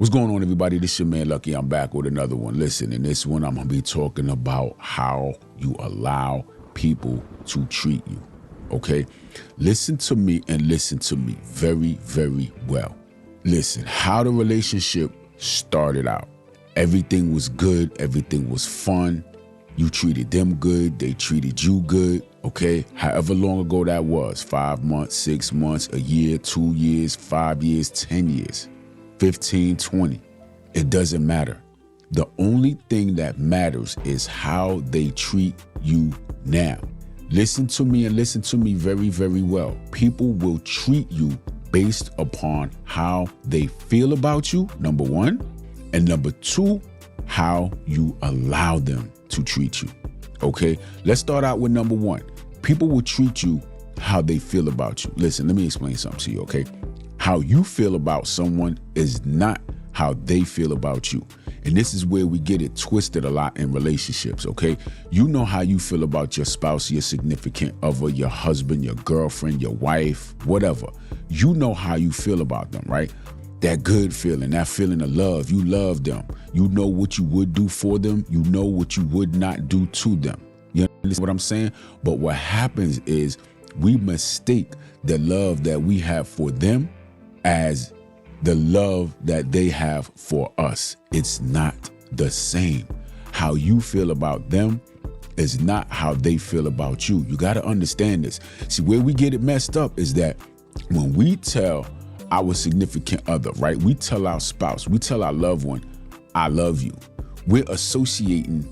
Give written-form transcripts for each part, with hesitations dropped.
What's going on, everybody? This your man Lucky. I'm back with another one. Listen, in this one, I'm gonna be talking about how you allow people to treat you. Okay? Listen to me and listen to me very, very well. Listen, how the relationship started out. Everything was good, everything was fun. You treated them good, they treated you good. Okay, however long ago that was, 5 months, 6 months, a year, 2 years, 5 years, 10 years, 15, 20, it doesn't matter. The only thing that matters is how they treat you now. Listen to me and listen to me very, very well. People will treat you based upon how they feel about you, number one, and number two, how you allow them to treat you. Okay, let's start out with number one. People will treat you how they feel about you. Listen, let me explain something to you, okay? How you feel about someone is not how they feel about you. And this is where we get it twisted a lot in relationships, okay? You know how you feel about your spouse, your significant other, your husband, your girlfriend, your wife, whatever. You know how you feel about them, right? That good feeling, that feeling of love. You love them. You know what you would do for them. You know what you would not do to them. You understand what I'm saying? But what happens is we mistake the love that we have for them as the love that they have for us. It's not the same. How you feel about them is not how they feel about you. You got to understand this. See, where we get it messed up is that when we tell our significant other, right? We tell our spouse, we tell our loved one, I love you. We're associating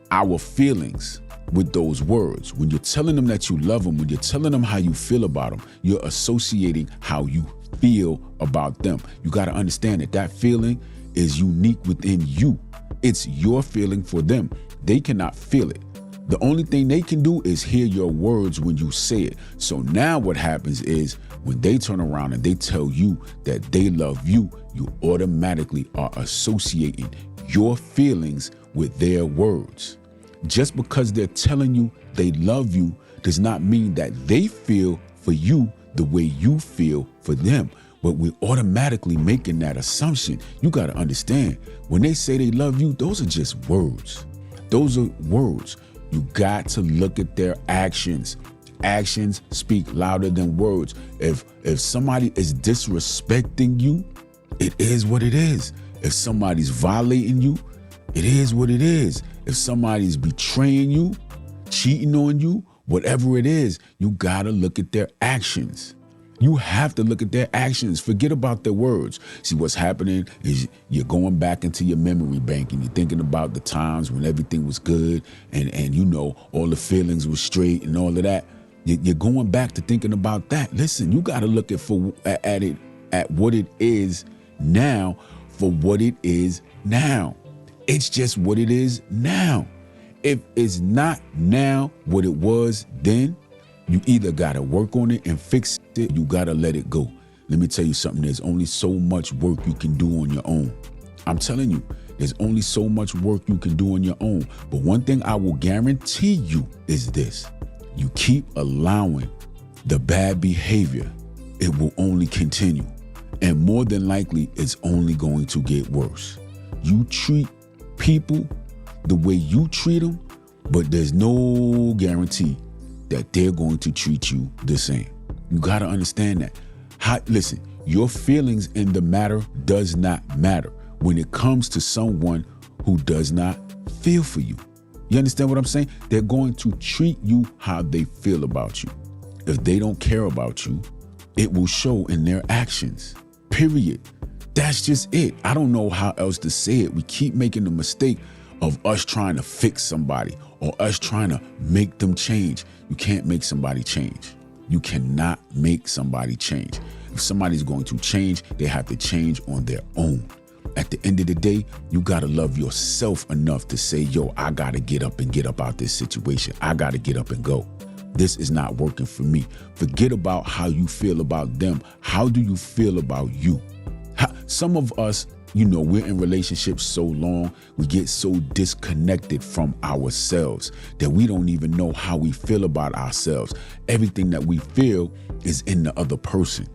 our feelings with those words. When you're telling them that you love them, when you're telling them how you feel about them, you're associating how you feel about them. You got to understand that that feeling is unique within you. It's your feeling for them. They cannot feel it. The only thing they can do is hear your words when you say it. So now what happens is when they turn around and they tell you that they love you, you automatically are associating your feelings with their words. Just because they're telling you they love you does not mean that they feel for you the way you feel for them. But we're automatically making that assumption. You got to understand, when they say they love you, those are just words. Those are words. You got to look at their actions. Actions speak louder than words. If somebody is disrespecting you, it is what it is. If somebody's violating you, it is what it is. If somebody's betraying you, cheating on you, whatever it is, you gotta look at their actions. You have to look at their actions. Forget about their words. See, what's happening is you're going back into your memory bank and you're thinking about the times when everything was good and you know, all the feelings were straight and all of that. You're going back to thinking about that. Listen, you gotta look at what it is now for what it is now. It's just what it is now. If it's not now what it was then, you either got to work on it and fix it, you got to let it go. Let me tell you something. There's only so much work you can do on your own. I'm telling you, there's only so much work you can do on your own. But one thing I will guarantee you is this. You keep allowing the bad behavior, it will only continue. And more than likely, it's only going to get worse. You treat people the way you treat them, but there's no guarantee that they're going to treat you the same. You got to understand that. Listen, your feelings in the matter does not matter when it comes to someone who does not feel for you. You understand what I'm saying? They're going to treat you how they feel about you. If they don't care about you, it will show in their actions, period. That's just it. I don't know how else to say it. We keep making the mistake of us trying to fix somebody or us trying to make them change. You can't make somebody change. You cannot make somebody change. If somebody's going to change, they have to change on their own. At the end of the day, you got to love yourself enough to say, yo, I got to get up out this situation. I got to get up and go. This is not working for me. Forget about how you feel about them. How do you feel about you? Some of us, you know, we're in relationships so long, we get so disconnected from ourselves that we don't even know how we feel about ourselves. Everything that we feel is in the other person.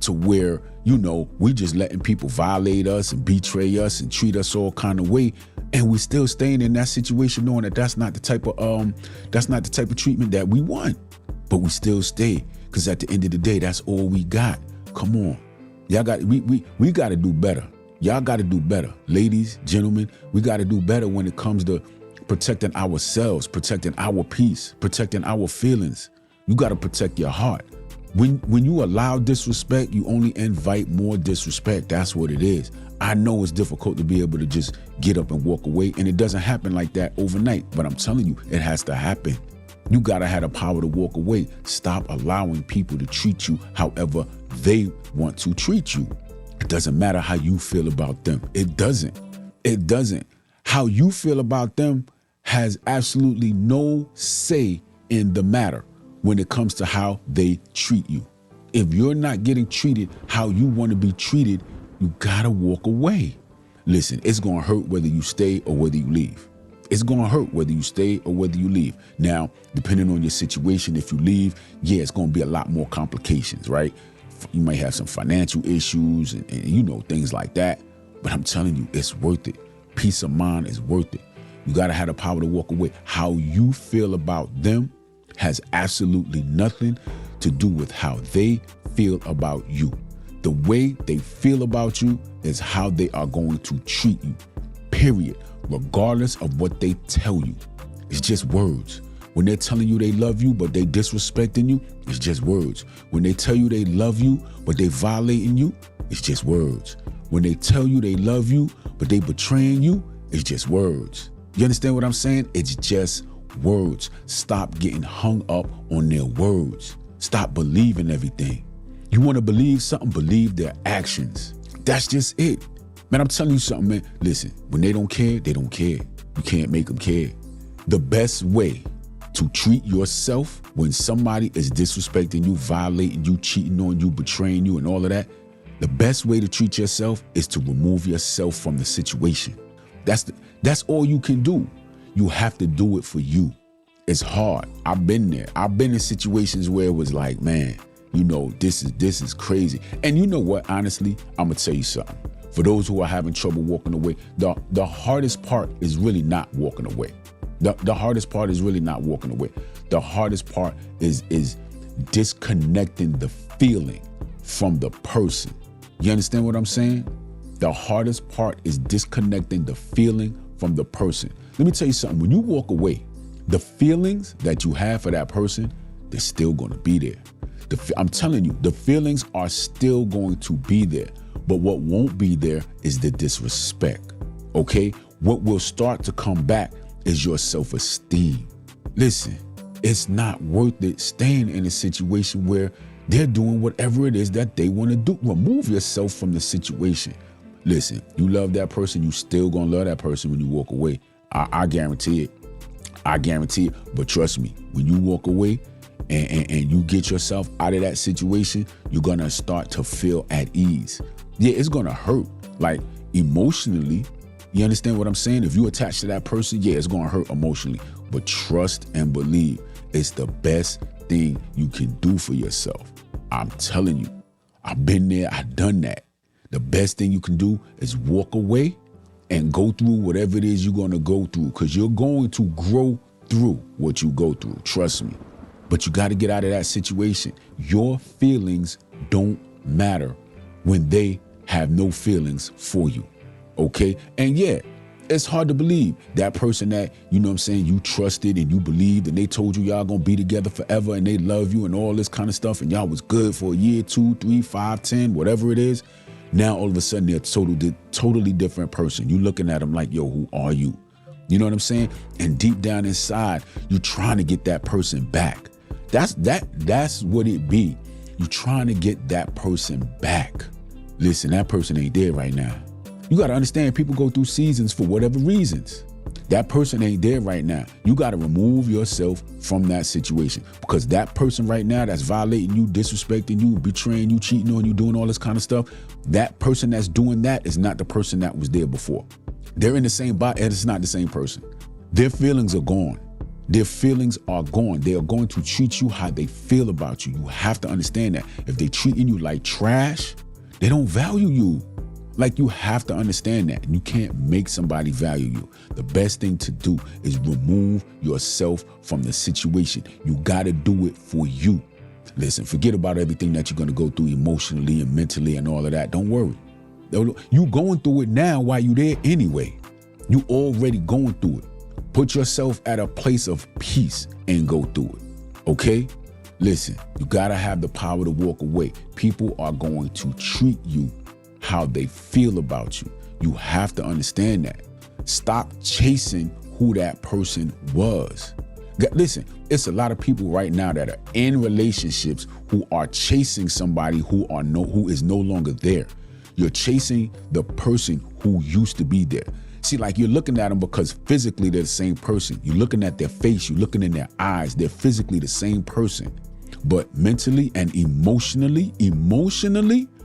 to where, we just letting people violate us and betray us and treat us all kind of way. And we still staying in that situation knowing that that's not the type of treatment that we want. But we still stay, because at the end of the day, that's all we got. Come on. Y'all we got to do better. Y'all got to do better. Ladies, gentlemen, we got to do better when it comes to protecting ourselves, protecting our peace, protecting our feelings. You got to protect your heart. When you allow disrespect, you only invite more disrespect. That's what it is. I know it's difficult to be able to just get up and walk away, and it doesn't happen like that overnight, but I'm telling you, it has to happen. You gotta have the power to walk away. Stop allowing people to treat you however they want to treat you. It doesn't matter how you feel about them. It doesn't. How you feel about them has absolutely no say in the matter when it comes to how they treat you. If you're not getting treated how you want to be treated, you gotta walk away. Listen, it's gonna hurt whether you stay or whether you leave. It's gonna hurt whether you stay or whether you leave. Now, depending on your situation, if you leave, it's gonna be a lot more complications, right? You might have some financial issues and things like that. But I'm telling you, it's worth it. Peace of mind is worth it. You gotta have the power to walk away. How you feel about them has absolutely nothing to do with how they feel about you. The way they feel about you is how they are going to treat you, period. Regardless of what they tell you. It's just words. When they're telling you they love you, but they disrespecting you, it's just words. When they tell you they love you, but they violating you, it's just words. When they tell you they love you, but they betraying you, it's just words. You understand what I'm saying? It's just words. Stop getting hung up on their words. Stop believing everything. You want to believe something, believe their actions. That's just it. Man, I'm telling you something, man. Listen, when they don't care, they don't care. You can't make them care. The best way to treat yourself when somebody is disrespecting you, violating you, cheating on you, betraying you, and all of that, the best way to treat yourself is to remove yourself from the situation. That's all you can do. You have to do it for you. It's hard. I've been there. I've been in situations where it was like, man, this is crazy. And you know what? Honestly, I'm gonna tell you something. For those who are having trouble walking away, the hardest part is really not walking away. The hardest part is really not walking away. The hardest part is disconnecting the feeling from the person. You understand what I'm saying? The hardest part is disconnecting the feeling from the person. Let me tell you something. When you walk away, the feelings that you have for that person, they're still going to be there. I'm telling you, the feelings are still going to be there. But what won't be there is the disrespect, okay? What will start to come back is your self-esteem. Listen, it's not worth it staying in a situation where they're doing whatever it is that they want to do. Remove yourself from the situation. Listen, you love that person, you still gonna love that person when you walk away. I guarantee it. I guarantee it. But trust me, when you walk away and you get yourself out of that situation, you're gonna start to feel at ease. Yeah, it's gonna hurt, like emotionally. You understand what I'm saying? If you attach to that person, it's gonna hurt emotionally. But trust and believe, it's the best thing you can do for yourself. I'm telling you, I've been there, I've done that. The best thing you can do is walk away and go through whatever it is you're gonna go through, because you're going to grow through what you go through, trust me. But you gotta get out of that situation. Your feelings don't matter when they have no feelings for you, okay? And it's hard to believe that person that, you trusted and you believed and they told you y'all gonna be together forever and they love you and all this kind of stuff and y'all was good for a year, 2, 3, 5, 10, whatever it is. Now all of a sudden they're a totally different person. You looking at them like, yo, who are you? You know what I'm saying? And deep down inside, you're trying to get that person back. That's what it be. You're trying to get that person back. Listen, that person ain't there right now. You got to understand, people go through seasons for whatever reasons. That person ain't there right now. You got to remove yourself from that situation, because that person right now that's violating you, disrespecting you, betraying you, cheating on you, doing all this kind of stuff, that person that's doing that is not the person that was there before. They're in the same body and it's not the same person. Their feelings are gone. Their feelings are gone. They are going to treat you how they feel about you. You have to understand that. If they're treating you like trash, they don't value you. Like, you have to understand that. And you can't make somebody value you. The best thing to do is remove yourself from the situation. You got to do it for you. Listen, forget about everything that you're going to go through emotionally and mentally and all of that. Don't worry. You going through it now while you're there anyway. You already going through it. Put yourself at a place of peace and go through it, okay? Listen, you gotta have the power to walk away. People are going to treat you how they feel about you. You have to understand that. Stop chasing who that person was. Listen, it's a lot of people right now that are in relationships who are chasing somebody who is no longer there. You're chasing the person who used to be there. See, like, you're looking at them because physically they're the same person. You're looking at their face, you're looking in their eyes. They're physically the same person. But mentally and emotionally,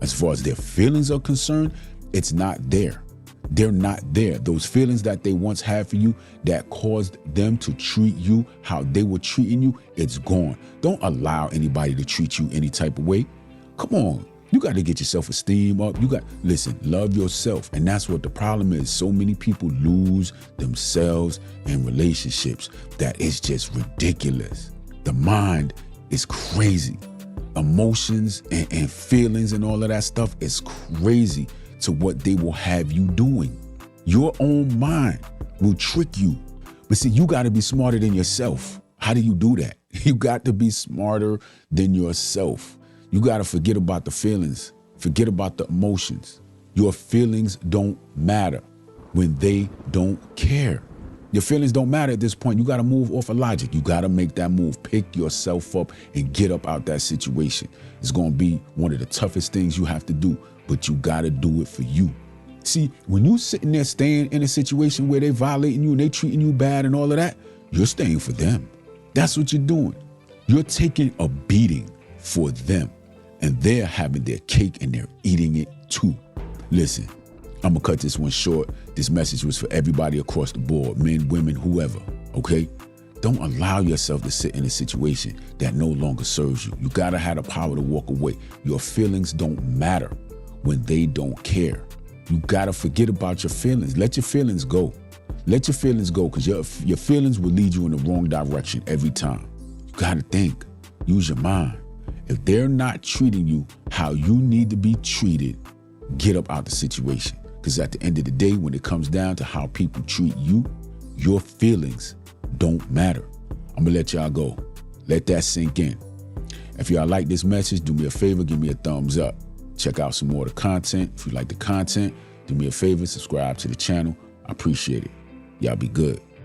as far as their feelings are concerned, it's not there. They're not there. Those feelings that they once had for you that caused them to treat you how they were treating you, it's gone. Don't allow anybody to treat you any type of way. Come on. You got to get your self-esteem up. Listen, love yourself. And that's what the problem is. So many people lose themselves in relationships that it's just ridiculous. The mind is crazy. Emotions and feelings and all of that stuff is crazy to what they will have you doing. Your own mind will trick you. But see, you got to be smarter than yourself. How do you do that? You got to be smarter than yourself. You got to forget about the feelings. Forget about the emotions. Your feelings don't matter when they don't care. Your feelings don't matter at this point. You got to move off of logic. You got to make that move. Pick yourself up and get up out that situation. It's going to be one of the toughest things you have to do, but you got to do it for you. See, when you sitting there staying in a situation where they violating you and they treating you bad and all of that, you're staying for them. That's what you're doing. You're taking a beating for them. And they're having their cake and they're eating it too. Listen, I'm gonna cut this one short. This message was for everybody across the board, men, women, whoever, okay? Don't allow yourself to sit in a situation that no longer serves you. You gotta have the power to walk away. Your feelings don't matter when they don't care. You gotta forget about your feelings. Let your feelings go. Let your feelings go, because your feelings will lead you in the wrong direction every time. You gotta think, use your mind. If they're not treating you how you need to be treated, get up out the situation. Because at the end of the day, when it comes down to how people treat you, your feelings don't matter. I'm going to let y'all go. Let that sink in. If y'all like this message, do me a favor, give me a thumbs up. Check out some more of the content. If you like the content, do me a favor, subscribe to the channel. I appreciate it. Y'all be good.